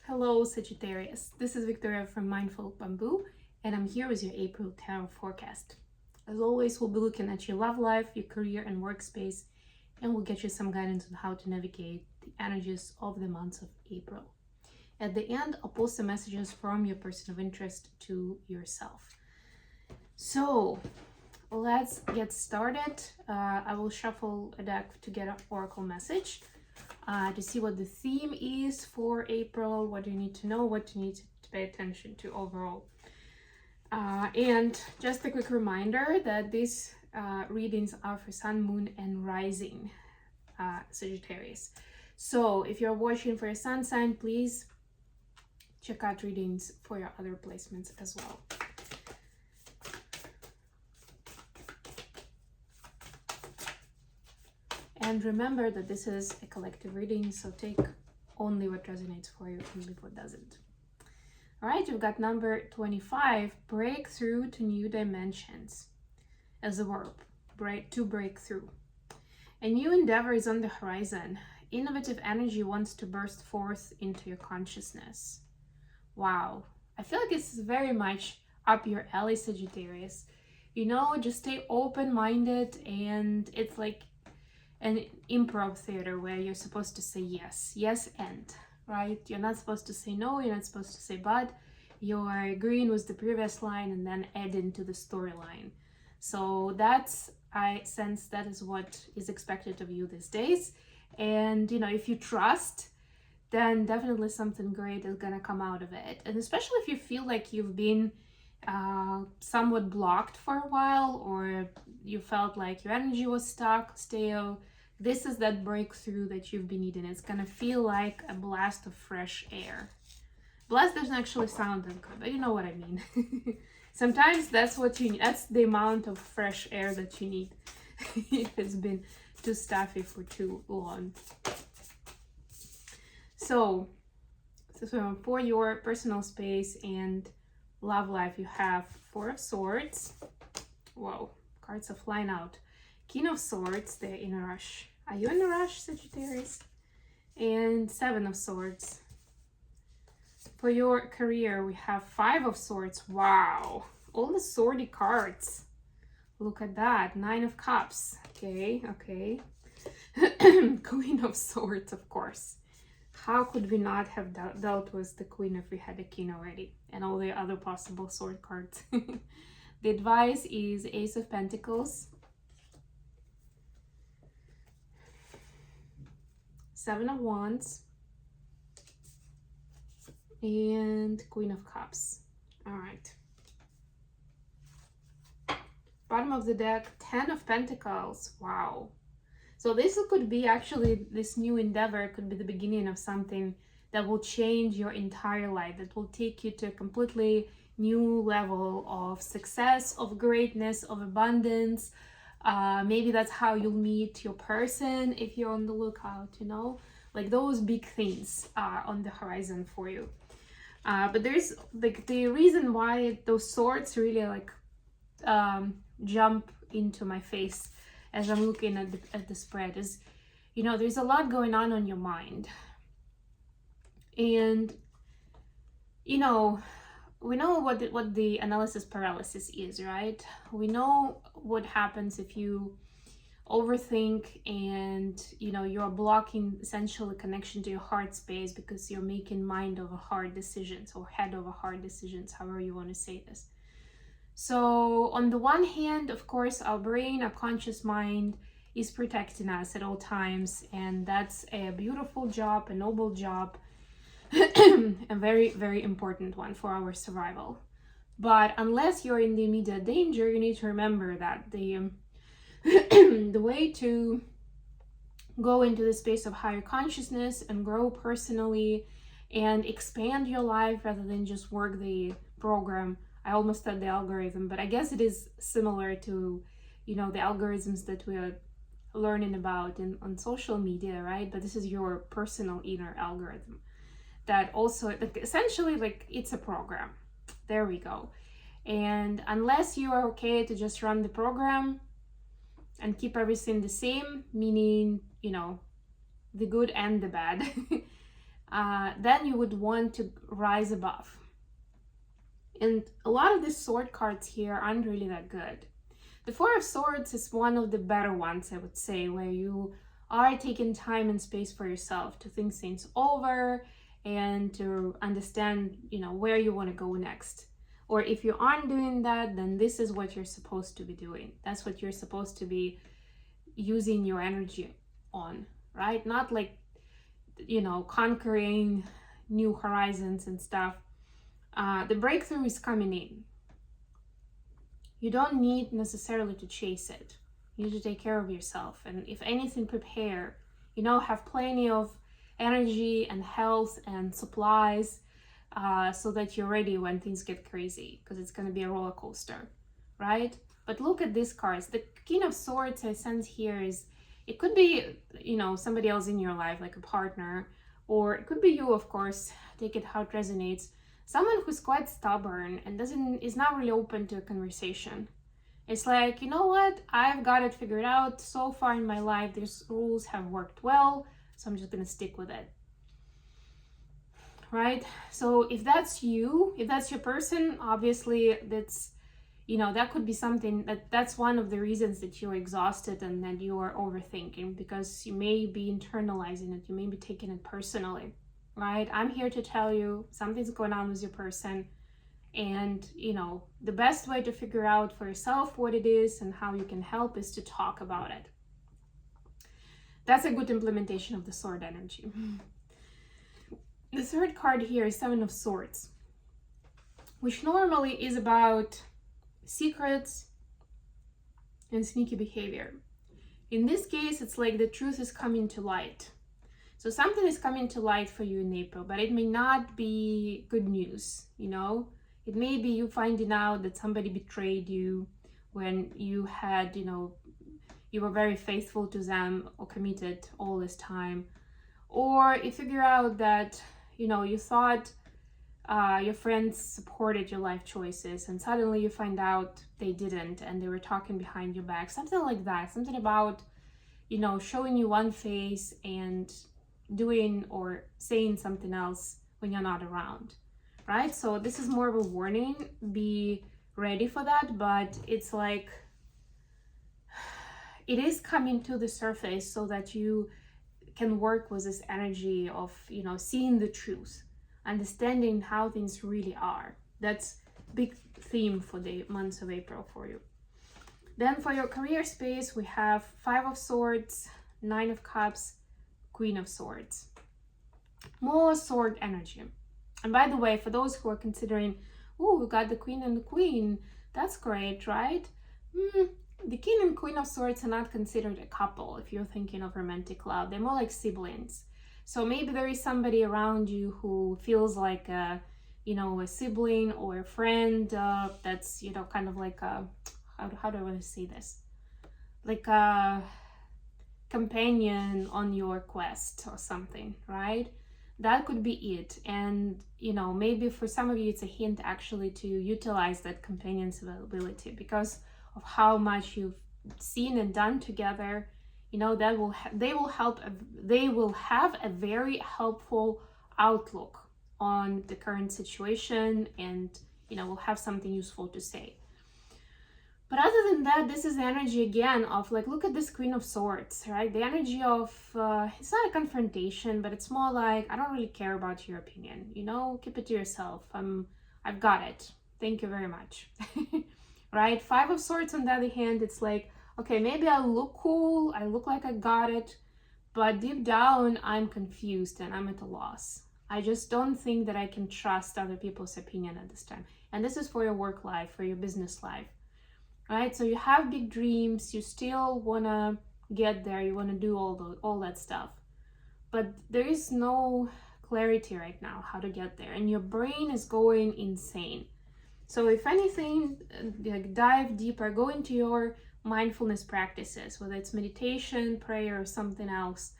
Hello Sagittarius, this is Victoria from Mindful Bamboo and I'm here with your April Tarot Forecast. As always, we'll be looking at your love life, your career and workspace, and we'll get you some guidance on how to navigate the energies of the months of April. At the end, I'll post some messages from your person of interest to yourself. So let's get started. I will shuffle a deck to get an oracle message. To see what the theme is for April, what you need to know, what you need to pay attention to overall. And just a quick reminder that these readings are for Sun, Moon, and Rising Sagittarius. So if you're watching for your Sun sign, please check out readings for your other placements as well. And remember that this is a collective reading, so take only what resonates for you and leave what doesn't. All right, you've got number 25, breakthrough to new dimensions as a verb, to break through. A new endeavor is on the horizon. Innovative energy wants to burst forth into your consciousness. Wow, I feel like it's very much up your alley, Sagittarius. You know, just stay open-minded, and it's like an improv theater where you're supposed to say yes and, right? You're not supposed to say no, you're not supposed to say but. You're agreeing with the previous line and then adding to the storyline. So that's, I sense that is what is expected of you these days. And, you know, if you trust, then definitely something great is gonna come out of it. And especially if you feel like you've been somewhat blocked for a while, or you felt like your energy was stuck, stale, this is that breakthrough that you've been needing. It's gonna feel like a blast of fresh air. Blast doesn't actually sound that good, but you know what I mean. Sometimes that's what you need. That's the amount of fresh air that you need if it's been too stuffy for too long. So for your personal space and love life, you have Four of Swords. Whoa, cards are flying out. King of Swords, they're in a rush. Are you in a rush, Sagittarius? And Seven of Swords. For your career, we have Five of Swords. Wow, all the swordy cards. Look at that. Nine of Cups. Okay. Queen of Swords, of course. How could we not have dealt with the Queen if we had a King already? And all the other possible sword cards. The advice is Ace of Pentacles, Seven of Wands, and Queen of Cups. All right. Bottom of the deck, Ten of Pentacles. Wow. So this could be actually, this new endeavor could be the beginning of something that will change your entire life, that will take you to a completely new level of success, of greatness, of abundance. Maybe that's how you'll meet your person if you're on the lookout, you know, like those big things are on the horizon for you. But there's like the reason why those swords really like jump into my face as I'm looking at the spread is, you know, there's a lot going on your mind. And, you know, we know what the analysis paralysis is, right? We know what happens if you overthink and, you know, you're blocking essentially connection to your heart space because you're making mind over heart decisions or head over heart decisions, however you want to say this. So on the one hand, of course, our brain, our conscious mind is protecting us at all times, and that's a beautiful job, a noble job, a very, very important one for our survival. But unless you're in the immediate danger, you need to remember that the way to go into the space of higher consciousness and grow personally and expand your life rather than just work the program. I almost said the algorithm, but I guess it is similar to, you know, the algorithms that we are learning about on social media, right? But this is your personal inner algorithm that also, like, essentially, like, it's a program. There we go. And unless you are okay to just run the program and keep everything the same, meaning, you know, the good and the bad, then you would want to rise above. And a lot of the sword cards here aren't really that good. The Four of Swords is one of the better ones, I would say, where you are taking time and space for yourself to think things over and to understand, where you want to go next. Or if you aren't doing that, then this is what you're supposed to be doing. That's what you're supposed to be using your energy on, right? Not like, conquering new horizons and stuff. The breakthrough is coming in. You don't need necessarily to chase it. You need to take care of yourself. And if anything, prepare. Have plenty of energy and health and supplies so that you're ready when things get crazy, because it's going to be a roller coaster, right? But look at these cards. The King of Swords I sense here is, it could be, somebody else in your life, like a partner, or it could be you, of course. Take it how it resonates. Someone who's quite stubborn and is not really open to a conversation. It's like, you know what? I've got it figured out. So far in my life, these rules have worked well, so I'm just gonna stick with it. Right? So if that's you, if that's your person, obviously that's, that could be something that's one of the reasons that you're exhausted and that you are overthinking, because you may be internalizing it, you may be taking it personally. Right? I'm here to tell you something's going on with your person, and the best way to figure out for yourself what it is and how you can help is to talk about it. That's a good implementation of the sword energy. The third card here is Seven of Swords, which normally is about secrets and sneaky behavior. In this case, it's like the truth is coming to light. So something is coming to light for you in April, but it may not be good news, It may be you finding out that somebody betrayed you when you had, you were very faithful to them or committed all this time. Or you figure out that, you thought your friends supported your life choices, and suddenly you find out they didn't and they were talking behind your back. Something like that. Something about, showing you one face and doing or saying something else when you're not around, right? So this is more of a warning. Be ready for that, but it's like it is coming to the surface so that you can work with this energy of, seeing the truth, understanding how things really are. That's big theme for the months of April for you. Then for your career space, we have Five of Swords, Nine of Cups, Queen of Swords. More sword energy. And by the way, for those who are considering, oh, we got the Queen and the Queen, that's great, right? The King and Queen of Swords are not considered a couple if you're thinking of romantic love. They're more like siblings. So maybe there is somebody around you who feels like a sibling or a friend that's, kind of like a, how do I want to say this? Like a companion on your quest or something, right? That could be it. And maybe for some of you it's a hint actually to utilize that companion's availability because of how much you've seen and done together. They will have a very helpful outlook on the current situation, and will have something useful to say. But other than that, this is the energy again of like, look at this Queen of Swords, right? The energy of, it's not a confrontation, but it's more like, I don't really care about your opinion, keep it to yourself. I've got it. Thank you very much. Right? Five of Swords on the other hand, it's like, okay, maybe I look cool, I look like I got it, but deep down, I'm confused and I'm at a loss. I just don't think that I can trust other people's opinion at this time. And this is for your work life, for your business life. Right? So you have big dreams, you still want to get there, you want to do all that stuff. But there is no clarity right now how to get there, and your brain is going insane. So if anything, dive deeper, go into your mindfulness practices, whether it's meditation, prayer, or something else,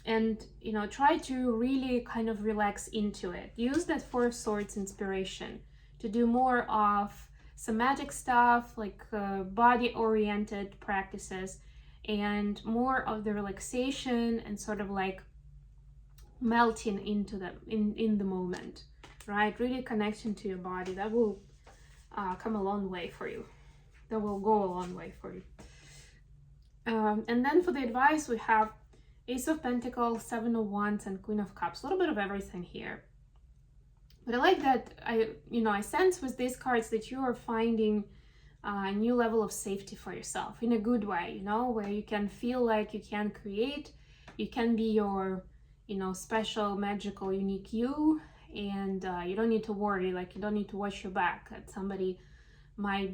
and try to really kind of relax into it. Use that Four of Swords inspiration to do more of somatic stuff, like body-oriented practices, and more of the relaxation and sort of like melting into them in the moment, right? Really connection to your body. That will come a long way for you. That will go a long way for you. And then for the advice, we have Ace of Pentacles, Seven of Wands, and Queen of Cups. A little bit of everything here. But I like that I sense with these cards that you are finding a new level of safety for yourself in a good way, where you can feel like you can create, you can be your, special, magical, unique you, and you don't need to worry, like you don't need to watch your back that somebody might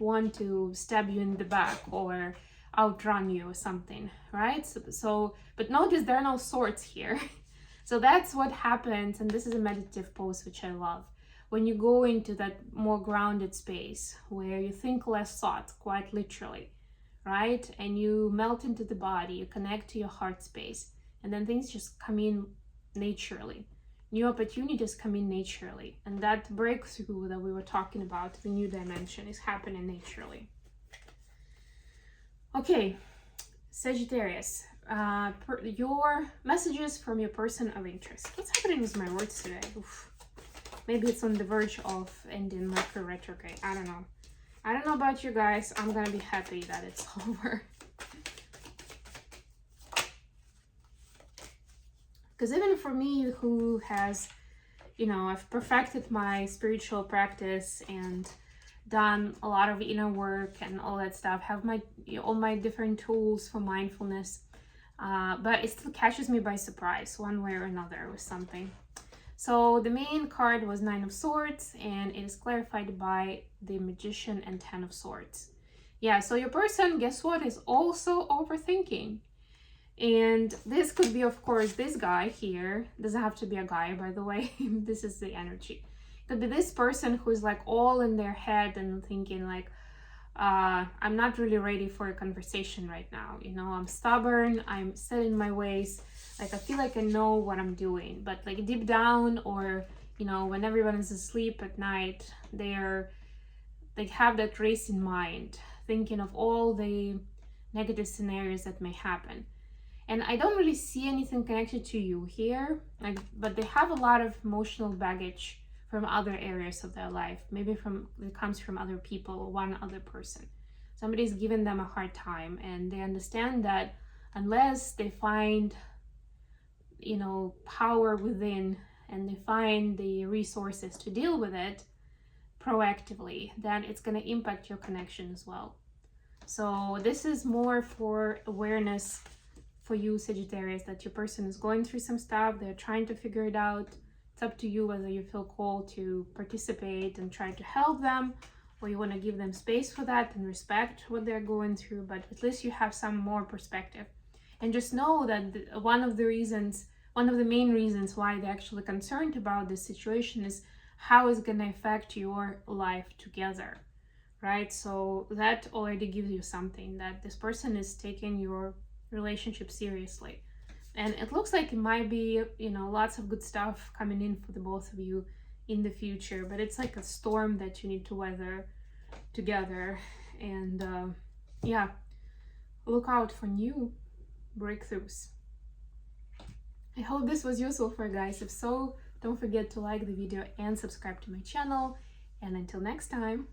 want to stab you in the back or outrun you or something, right? So but notice there are no swords here. So that's what happens, and this is a meditative pose, which I love, when you go into that more grounded space where you think less thoughts, quite literally, right? And you melt into the body, you connect to your heart space, and then things just come in naturally. New opportunities come in naturally, and that breakthrough that we were talking about, the new dimension, is happening naturally. Okay, Sagittarius, your messages from your person of interest. What's happening with my words today? Oof. Maybe it's on the verge of ending Mercury retrograde. I don't know. I don't know about you guys. I'm gonna be happy that it's over. Because even for me, who has, I've perfected my spiritual practice and done a lot of inner work and all that stuff, have all my different tools for mindfulness, but it still catches me by surprise one way or another with something. So the main card was Nine of Swords, and it is clarified by the Magician and Ten of Swords. Yeah, so your person, guess what, is also overthinking. And this could be, of course, this guy here. Doesn't have to be a guy, by the way. This is the energy. It could be this person who's like all in their head and thinking like, I'm not really ready for a conversation right now. I'm stubborn, I'm set in my ways. Like, I feel like I know what I'm doing, but like deep down, or, when everyone is asleep at night, they have that race in mind, thinking of all the negative scenarios that may happen. And I don't really see anything connected to you here, but they have a lot of emotional baggage from other areas of their life. Maybe it comes from other people or one other person. Somebody's given them a hard time, and they understand that unless they find, power within, and they find the resources to deal with it proactively, then it's going to impact your connection as well. So this is more for awareness for you, Sagittarius, that your person is going through some stuff, they're trying to figure it out. It's up to you whether you feel called to participate and try to help them, or you want to give them space for that and respect what they're going through, but at least you have some more perspective. And just know that one of the main reasons why they're actually concerned about this situation is how it's going to affect your life together, right? So that already gives you something, that this person is taking your relationship seriously. And it looks like it might be, lots of good stuff coming in for the both of you in the future, but it's like a storm that you need to weather together. And yeah, look out for new breakthroughs. I hope this was useful for you guys. If so, don't forget to like the video and subscribe to my channel. And until next time.